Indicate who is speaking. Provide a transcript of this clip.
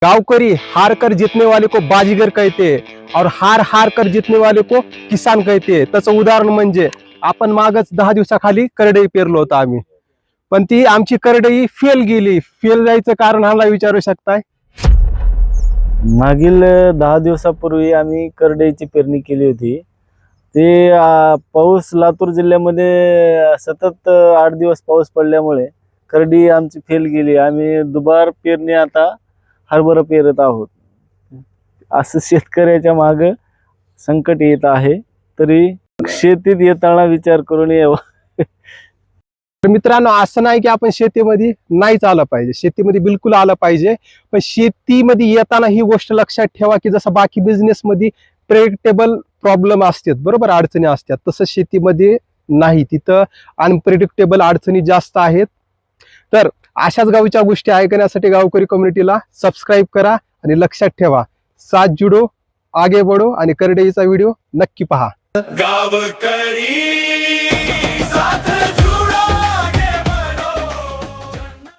Speaker 1: गांवकरी हार कर जीतने वाले को बाजीगर कहते और हार हार कर जीतने वाले को किसान कहते। त्याचं उदाहरण म्हणजे आपण मागच 10 दिवसाखाली करडई पेरलो होतो आम्ही, पण ती आमची करडई फेल गेली। फेल जायचं कारण हाला विचारू शकताय?
Speaker 2: मागील 10 दिवसापूर्वी आम्ही करडईची पेरणी केली होती। ते पाऊस लातूर जिल्ह्यामध्ये सतत 8 दिवस पाऊस पडल्यामुळे करडी आमची फेल गेली। आम्ही दुबार पेरणी आता हरभरा पेरत आहोत। असं शेतकऱ्याच्या मागे संकट येत आहे, तरी शेतीत येताना विचार करून यावं।
Speaker 1: तर मित्रांनो, असं नाही की आपण शेतीमध्ये नाहीच आलं पाहिजे, शेतीमध्ये बिलकुल आलं पाहिजे। पण शेतीमध्ये येताना ही गोष्ट लक्षात ठेवा की जसं बाकी बिझनेस मध्ये प्रेडिक्टेबल प्रॉब्लेम असतात, बरोबर, अडचणी असतात, तसं शेतीमध्ये नाही, तिथं अनप्रेडिक्टेबल अडचणी जास्त आहेत। तर अशाच गावच्या गोष्टी ऐकण्यासाठी गावकरी कम्युनिटीला सबस्क्राईब करा आणि लक्षात ठेवा, साथ जुडो आगे बढो आणि करडईचा व्हिडिओ नक्की पहा।
Speaker 3: गावकरी